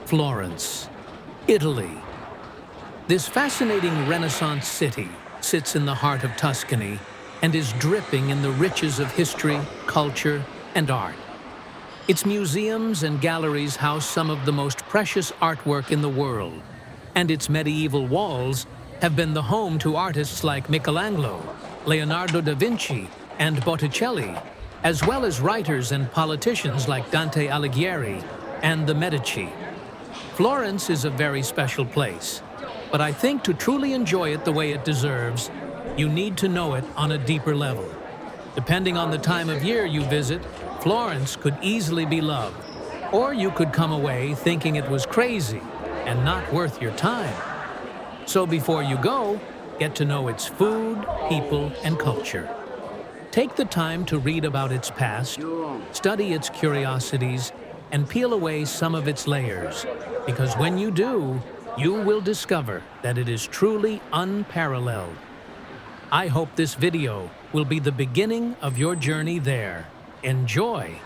Florence, Italy. This fascinating Renaissance city sits in the heart of Tuscany and is dripping in the riches of history, culture, and art. Its museums and galleries house some of the most precious artwork in the world, and its medieval walls have been the home to artists like Michelangelo, Leonardo da Vinci, and Botticelli, as well as writers and politicians like Dante Alighieri and the Medici. Florence is a very special place, but I think to truly enjoy it the way it deserves, you need to know it on a deeper level. Depending on the time of year you visit, Florence could easily be loved, or you could come away thinking it was crazy and not worth your time. So before you go, get to know its food, people, and culture. Take the time to read about its past, study its curiosities, and peel away some of its layers, because when you do, you will discover that it is truly unparalleled. I hope this video will be the beginning of your journey there. Enjoy!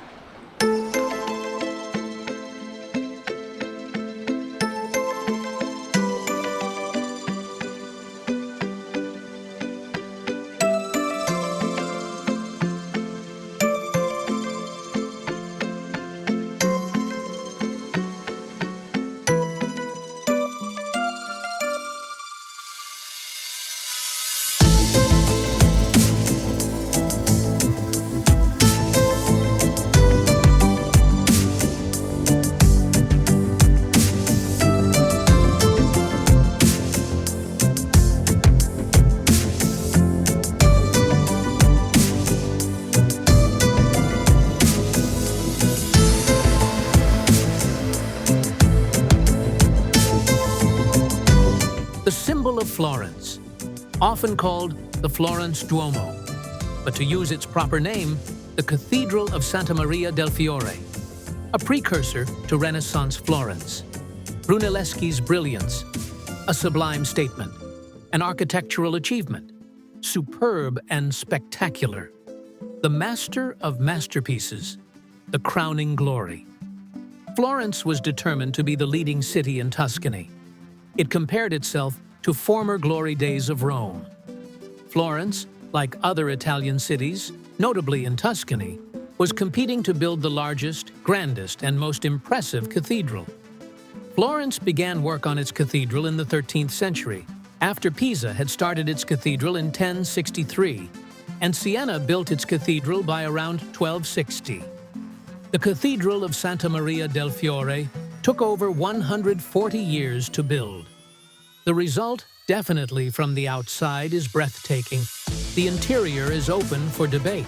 The symbol of Florence, often called the Florence Duomo, but to use its proper name, the Cathedral of Santa Maria del Fiore, a precursor to Renaissance Florence. Brunelleschi's brilliance, a sublime statement, an architectural achievement, superb and spectacular. The master of masterpieces, the crowning glory. Florence was determined to be the leading city in Tuscany. It compared itself to former glory days of Rome. Florence, like other Italian cities, notably in Tuscany, was competing to build the largest, grandest, and most impressive cathedral. Florence began work on its cathedral in the 13th century, after Pisa had started its cathedral in 1063, and Siena built its cathedral by around 1260. The Cathedral of Santa Maria del Fiore took over 140 years to build. The result, definitely from the outside, is breathtaking. The interior is open for debate.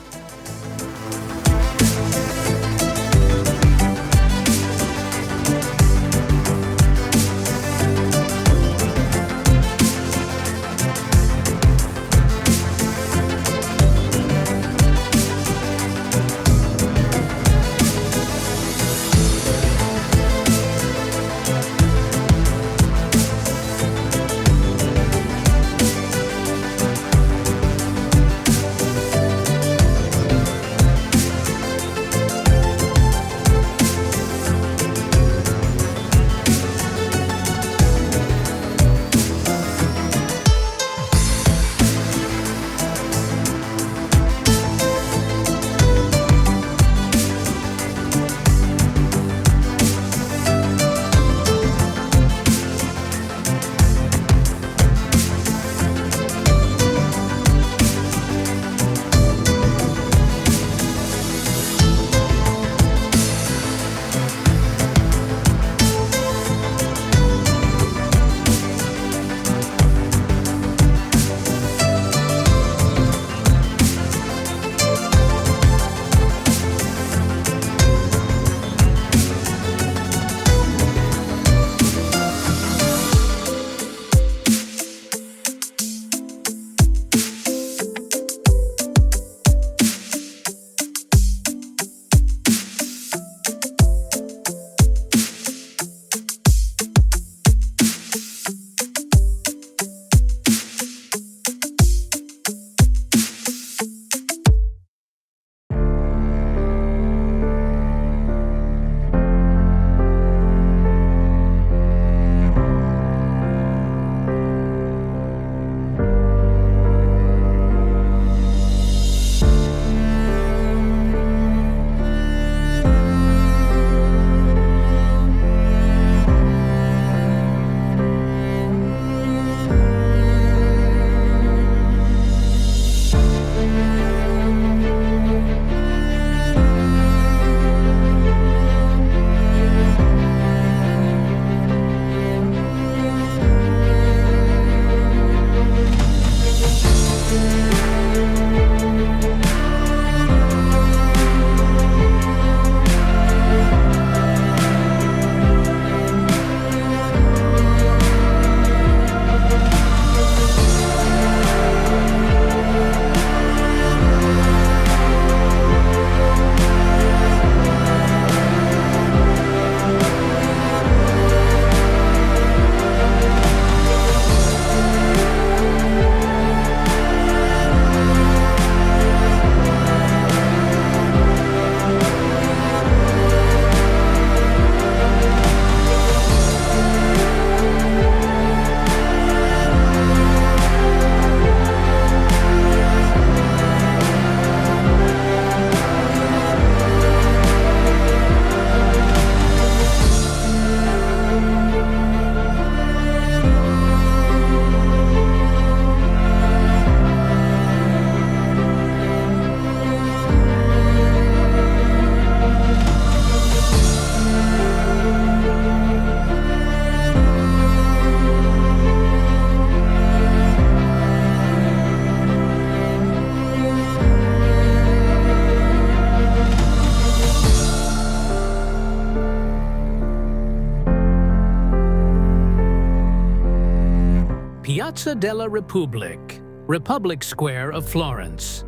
Piazza della Republic Square of Florence.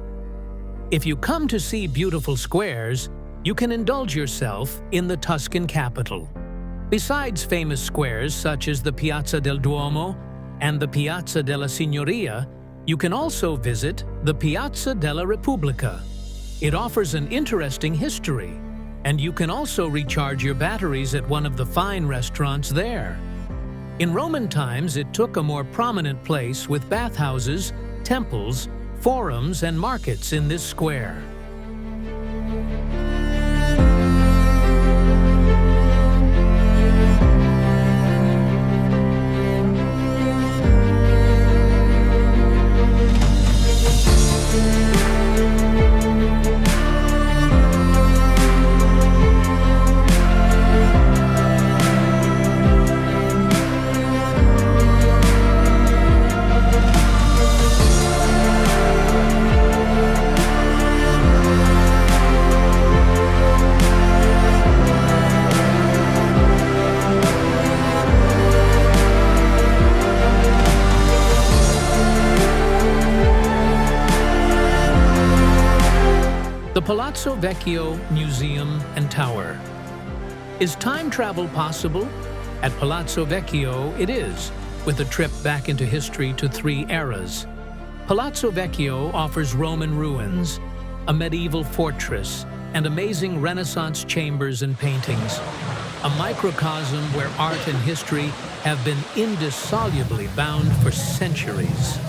If you come to see beautiful squares, you can indulge yourself in the Tuscan capital. Besides famous squares such as the Piazza del Duomo and the Piazza della Signoria, you can also visit the Piazza della Repubblica. It offers an interesting history, and you can also recharge your batteries at one of the fine restaurants there. In Roman times, it took a more prominent place with bathhouses, temples, forums, and markets in this square. The Palazzo Vecchio Museum and Tower. Is time travel possible? At Palazzo Vecchio, it is, with a trip back into history to 3 eras. Palazzo Vecchio offers Roman ruins, a medieval fortress, and amazing Renaissance chambers and paintings. A microcosm where art and history have been indissolubly bound for centuries.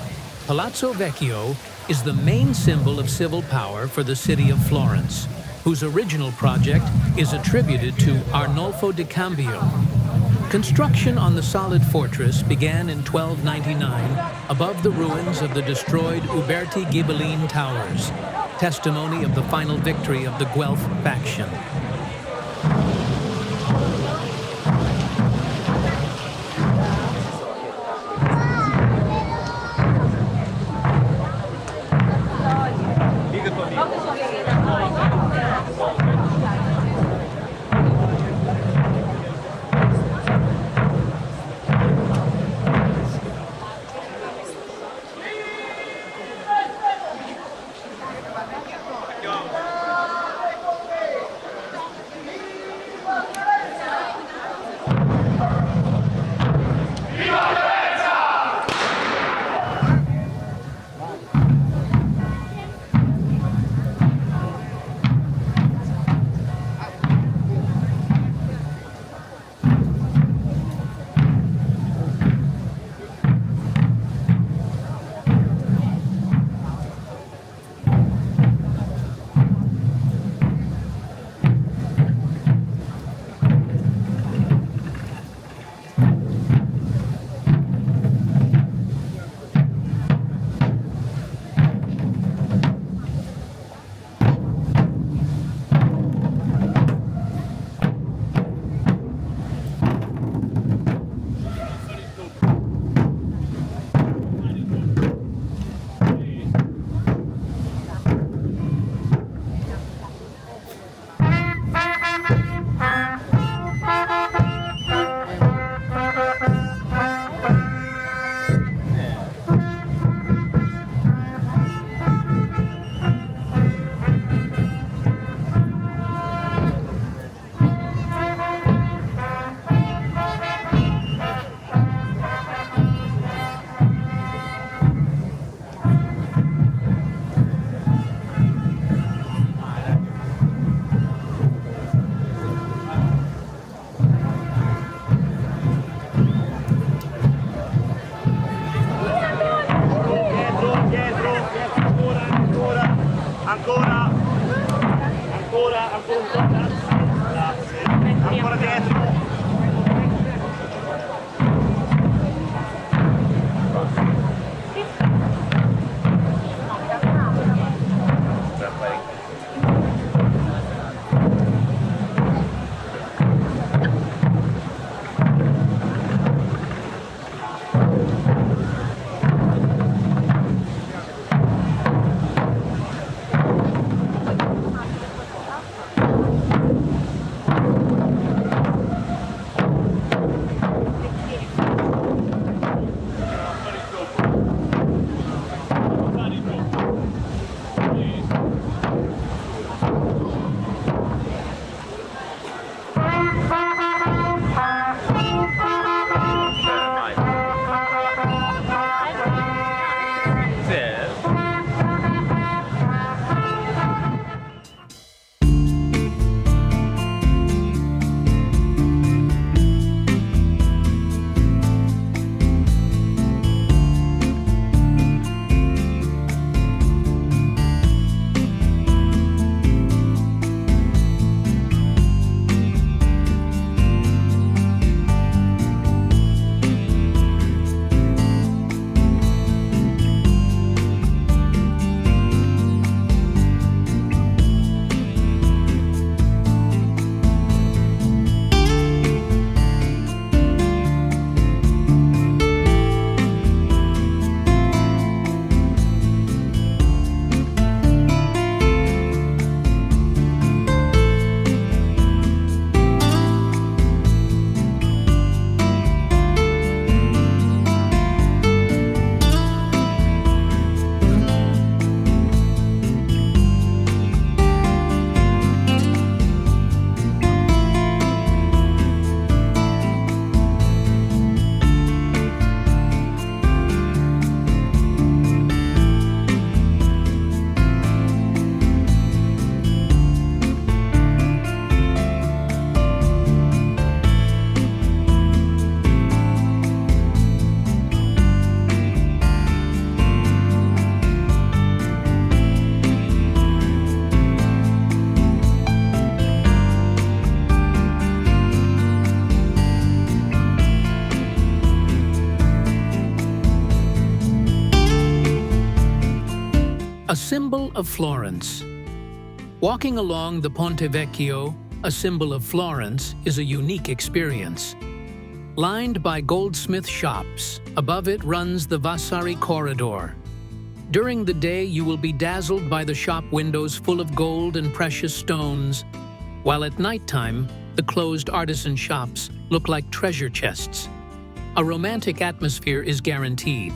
Palazzo Vecchio is the main symbol of civil power for the city of Florence, whose original project is attributed to Arnolfo di Cambio. Construction on the solid fortress began in 1299 above the ruins of the destroyed Uberti Ghibelline Towers, testimony of the final victory of the Guelph faction. symbol of Florence. Walking along the Ponte Vecchio, a symbol of Florence, is a unique experience. Lined by goldsmith shops, above it runs the Vasari corridor. During the day, you will be dazzled by the shop windows full of gold and precious stones, while at nighttime, the closed artisan shops look like treasure chests. A romantic atmosphere is guaranteed.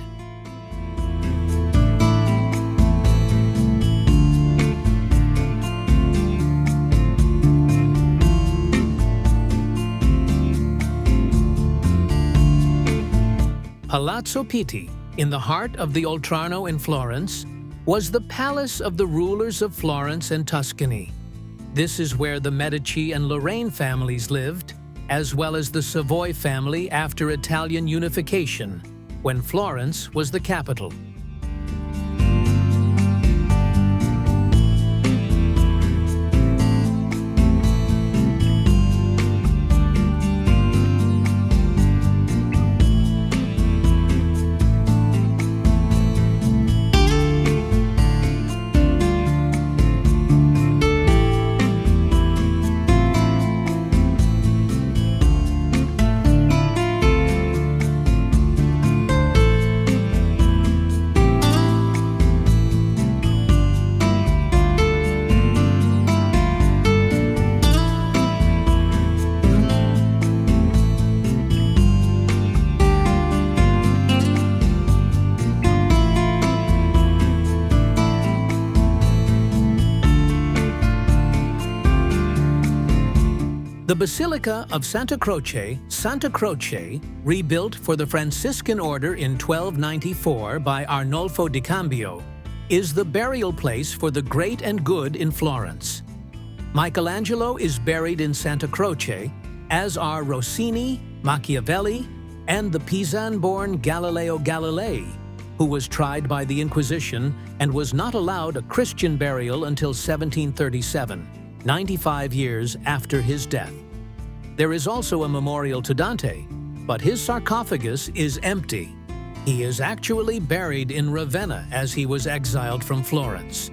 Palazzo Pitti, in the heart of the Oltrarno in Florence, was the palace of the rulers of Florence and Tuscany. This is where the Medici and Lorraine families lived, as well as the Savoy family after Italian unification, when Florence was the capital. The Basilica of Santa Croce, rebuilt for the Franciscan order in 1294 by Arnolfo di Cambio, is the burial place for the great and good in Florence. Michelangelo is buried in Santa Croce, as are Rossini, Machiavelli, and the Pisan-born Galileo Galilei, who was tried by the Inquisition and was not allowed a Christian burial until 1737. 95 years after his death. There is also a memorial to Dante, but his sarcophagus is empty. He is actually buried in Ravenna as he was exiled from Florence.